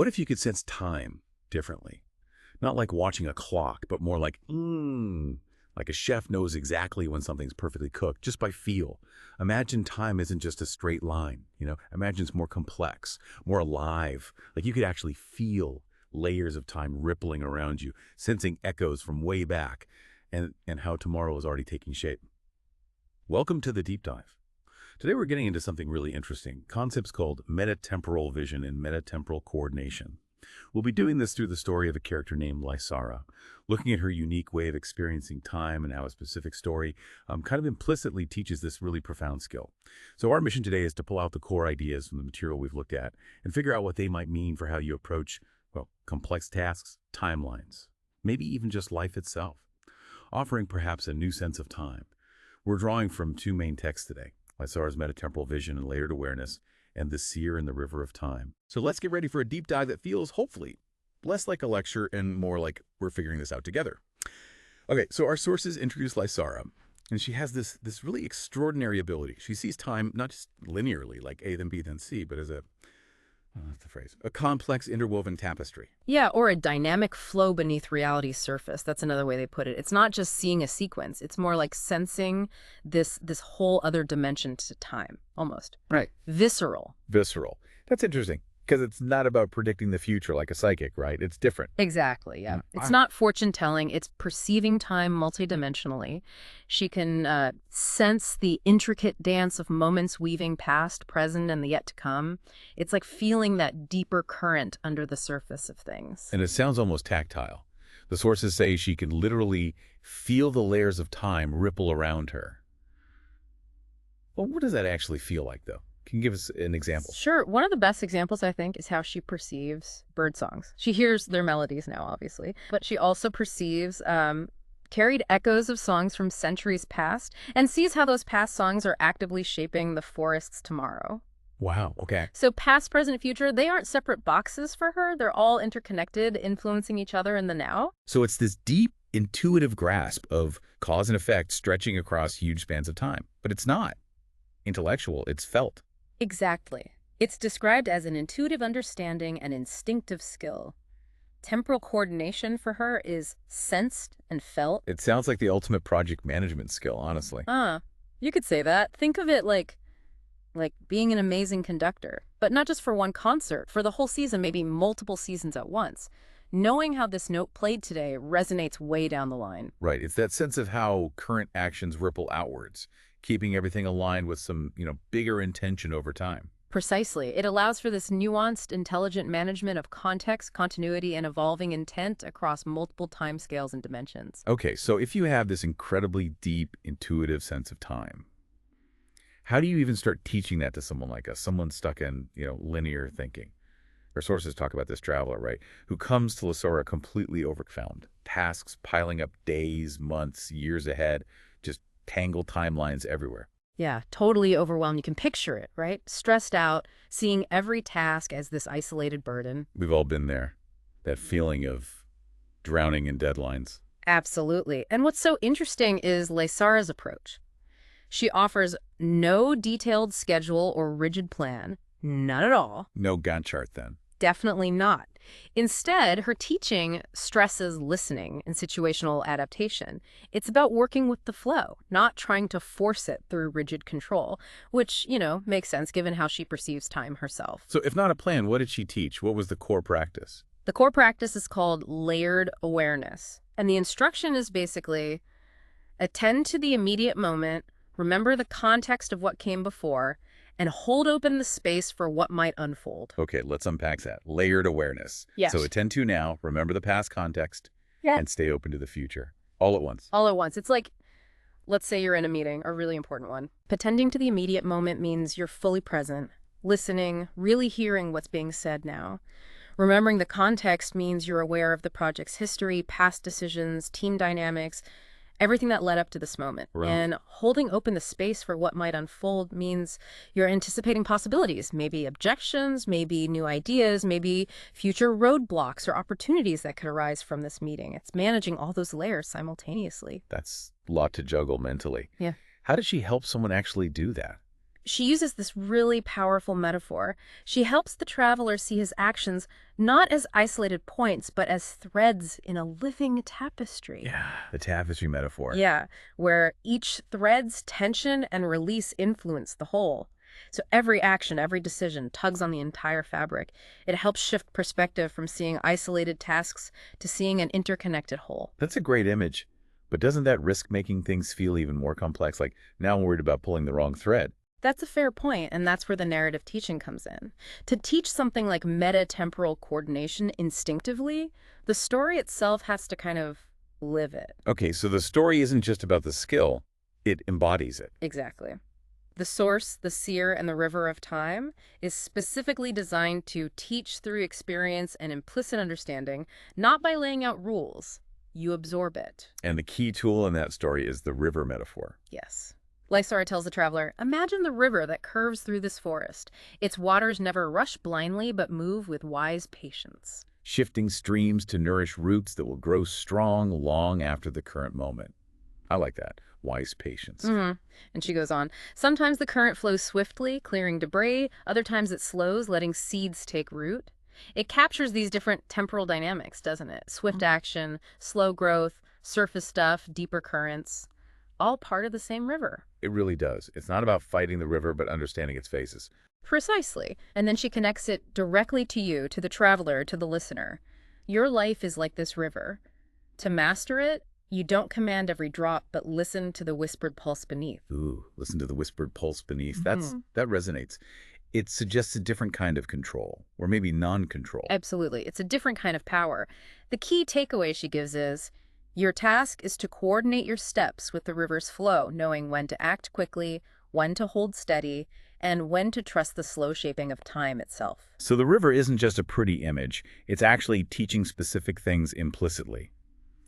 What if you could sense time differently? Not like watching a clock, but more like a chef knows exactly when something's perfectly cooked, just by feel. Imagine time isn't just a straight line, Imagine it's more complex, more alive. Like you could actually feel layers of time rippling around you, sensing echoes from way back, and how tomorrow is already taking shape. Welcome to the deep dive. Today we're getting into something really interesting, concepts called meta-temporal vision and meta-temporal coordination. We'll be doing this through the story of a character named Lysara, looking at her unique way of experiencing time and how a specific story kind of implicitly teaches this really profound skill. So our mission today is to pull out the core ideas from the material we've looked at and figure out what they might mean for how you approach, complex tasks, timelines, maybe even just life itself, offering perhaps a new sense of time. We're drawing from two main texts today, Lysara's meta-temporal vision and layered awareness, and the Seer in the river of time. So let's get ready for a deep dive that feels, hopefully, less like a lecture and more like we're figuring this out together. Okay, so our sources introduce Lysara, and she has this really extraordinary ability. She sees time not just linearly, like A then B then C, but as that's the phrase, a complex interwoven tapestry. Yeah, or a dynamic flow beneath reality's surface. That's another way they put it. It's not just seeing a sequence. It's more like sensing this whole other dimension to time, almost. Right. Visceral. Visceral. That's interesting, because it's not about predicting the future like a psychic, right? It's different. Exactly, yeah. It's not fortune-telling. It's perceiving time multidimensionally. She can sense the intricate dance of moments weaving past, present, and the yet to come. It's like feeling that deeper current under the surface of things. And it sounds almost tactile. The sources say she can literally feel the layers of time ripple around her. Well, what does that actually feel like, though? Can you give us an example? Sure. One of the best examples, I think, is how she perceives bird songs. She hears their melodies now, obviously, but she also perceives carried echoes of songs from centuries past and sees how those past songs are actively shaping the forest's tomorrow. Wow, okay. So past, present, future, they aren't separate boxes for her. They're all interconnected, influencing each other in the now. So it's this deep, intuitive grasp of cause and effect stretching across huge spans of time. But it's not intellectual, it's felt. Exactly. It's described as an intuitive understanding and instinctive skill. Temporal coordination for her is sensed and felt. It sounds like the ultimate project management skill, honestly. You could say that. Think of it like being an amazing conductor, but not just for one concert, for the whole season, maybe multiple seasons at once. Knowing how this note played today resonates way down the line. Right. It's that sense of how current actions ripple outwards, keeping everything aligned with some, bigger intention over time. Precisely. It allows for this nuanced, intelligent management of context, continuity, and evolving intent across multiple timescales and dimensions. Okay, so if you have this incredibly deep, intuitive sense of time, how do you even start teaching that to someone like us, someone stuck in, linear thinking? Our sources talk about this traveler, right, who comes to Lysara completely overwhelmed, tasks piling up days, months, years ahead, just tangled timelines everywhere. Yeah, totally overwhelmed. You can picture it, right? Stressed out, seeing every task as this isolated burden. We've all been there, that feeling of drowning in deadlines. Absolutely. And what's so interesting is Lysara's approach. She offers no detailed schedule or rigid plan, none at all. No Gantt chart, then. Definitely not. Instead, her teaching stresses listening and situational adaptation. It's about working with the flow, not trying to force it through rigid control, which, makes sense given how she perceives time herself. So if not a plan, what did she teach? What was the core practice? The core practice is called layered awareness. And the instruction is basically attend to the immediate moment, remember the context of what came before, and hold open the space for what might unfold. Okay, let's unpack that. Layered awareness. Yes. So attend to now, remember the past context, and stay open to the future. All at once. All at once. It's like, let's say you're in a meeting, a really important one. Attending to the immediate moment means you're fully present, listening, really hearing what's being said now. Remembering the context means you're aware of the project's history, past decisions, team dynamics, everything that led up to this moment. Right. And holding open the space for what might unfold means you're anticipating possibilities, maybe objections, maybe new ideas, maybe future roadblocks or opportunities that could arise from this meeting. It's managing all those layers simultaneously. That's a lot to juggle mentally. Yeah. How does she help someone actually do that? She uses this really powerful metaphor. She helps the traveler see his actions not as isolated points, but as threads in a living tapestry. Yeah, the tapestry metaphor. Yeah, where each thread's tension and release influence the whole. So every action, every decision tugs on the entire fabric. It helps shift perspective from seeing isolated tasks to seeing an interconnected whole. That's a great image. But doesn't that risk making things feel even more complex? Like, now I'm worried about pulling the wrong thread. That's a fair point, and that's where the narrative teaching comes in. To teach something like meta-temporal coordination instinctively, the story itself has to kind of live it. Okay, so the story isn't just about the skill, it embodies it. Exactly. The source, the seer, and the river of time is specifically designed to teach through experience and implicit understanding, not by laying out rules. You absorb it. And the key tool in that story is the river metaphor. Yes. Lysara tells the traveler, imagine the river that curves through this forest. Its waters never rush blindly, but move with wise patience. Shifting streams to nourish roots that will grow strong long after the current moment. I like that. Wise patience. And she goes on, sometimes the current flows swiftly, clearing debris. Other times it slows, letting seeds take root. It captures these different temporal dynamics, doesn't it? Swift action, slow growth, surface stuff, deeper currents, all part of the same river. It really does. It's not about fighting the river, but understanding its phases. Precisely. And then she connects it directly to you, to the traveler, to the listener. Your life is like this river. To master it, you don't command every drop, but listen to the whispered pulse beneath. Ooh, listen to the whispered pulse beneath. That resonates. It suggests a different kind of control, or maybe non-control. Absolutely. It's a different kind of power. The key takeaway she gives is, your task is to coordinate your steps with the river's flow, knowing when to act quickly, when to hold steady, and when to trust the slow shaping of time itself. So the river isn't just a pretty image. It's actually teaching specific things implicitly.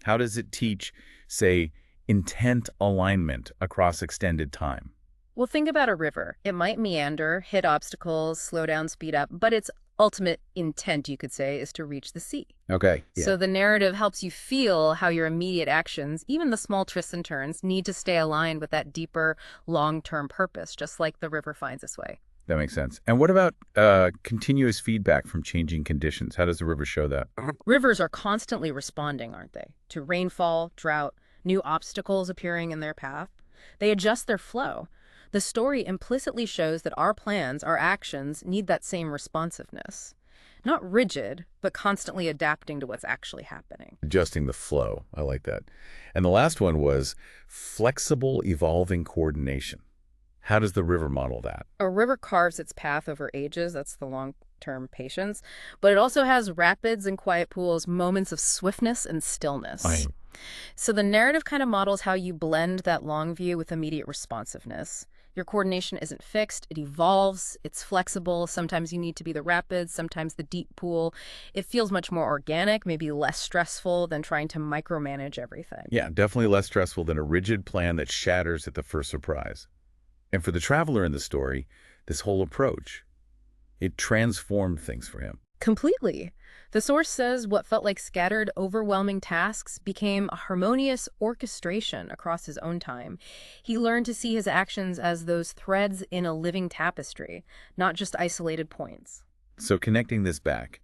How does it teach, say, intent alignment across extended time? Well, think about a river. It might meander, hit obstacles, slow down, speed up, but its ultimate intent, you could say, is to reach the sea. Okay. Yeah. So the narrative helps you feel how your immediate actions, even the small twists and turns, need to stay aligned with that deeper, long-term purpose, just like the river finds its way. That makes sense. And what about continuous feedback from changing conditions? How does the river show that? Rivers are constantly responding, aren't they? To rainfall, drought, new obstacles appearing in their path. They adjust their flow. The story implicitly shows that our plans, our actions, need that same responsiveness. Not rigid, but constantly adapting to what's actually happening. Adjusting the flow. I like that. And the last one was flexible, evolving coordination. How does the river model that? A river carves its path over ages. That's the long-term patience. But it also has rapids and quiet pools, moments of swiftness and stillness. Right. So the narrative kind of models how you blend that long view with immediate responsiveness. Your coordination isn't fixed, it evolves, it's flexible. Sometimes you need to be the rapids, sometimes the deep pool. It feels much more organic, maybe less stressful than trying to micromanage everything. Yeah, definitely less stressful than a rigid plan that shatters at the first surprise. And for the traveler in the story, this whole approach, it transformed things for him. Completely. The source says what felt like scattered, overwhelming tasks became a harmonious orchestration across his own time. He learned to see his actions as those threads in a living tapestry, not just isolated points. So connecting this back,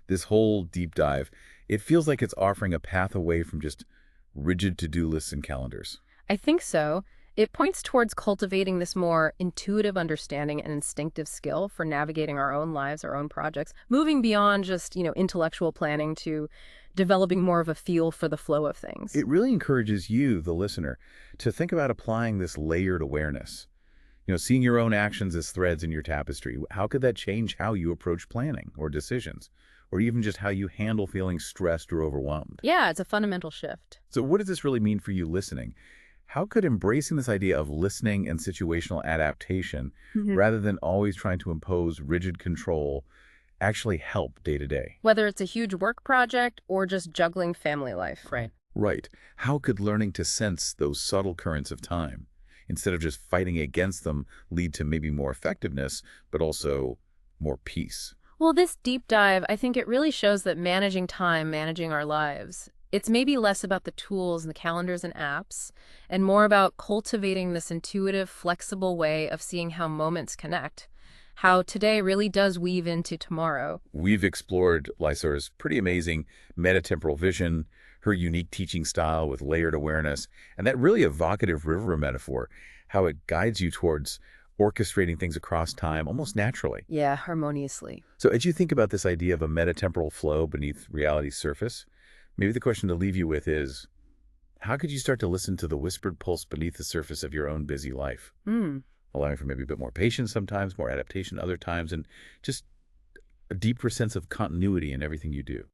this whole deep dive, it feels like it's offering a path away from just rigid to-do lists and calendars. I think so. It points towards cultivating this more intuitive understanding and instinctive skill for navigating our own lives, our own projects, moving beyond just, intellectual planning to developing more of a feel for the flow of things. It really encourages you, the listener, to think about applying this layered awareness. Seeing your own actions as threads in your tapestry. How could that change how you approach planning or decisions, or even just how you handle feeling stressed or overwhelmed? Yeah, it's a fundamental shift. So what does this really mean for you listening? How could embracing this idea of listening and situational adaptation, rather than always trying to impose rigid control, actually help day to day? Whether it's a huge work project or just juggling family life. Right. Right. How could learning to sense those subtle currents of time, instead of just fighting against them, lead to maybe more effectiveness, but also more peace? Well, this deep dive, I think it really shows that managing time, managing our lives, It's maybe less about the tools and the calendars and apps, and more about cultivating this intuitive, flexible way of seeing how moments connect, how today really does weave into tomorrow. We've explored Lysara's pretty amazing meta-temporal vision, her unique teaching style with layered awareness, and that really evocative river metaphor, how it guides you towards orchestrating things across time almost naturally. Yeah, harmoniously. So as you think about this idea of a meta-temporal flow beneath reality's surface, maybe the question to leave you with is, how could you start to listen to the whispered pulse beneath the surface of your own busy life? Hmm. Allowing for maybe a bit more patience sometimes, more adaptation other times, and just a deeper sense of continuity in everything you do.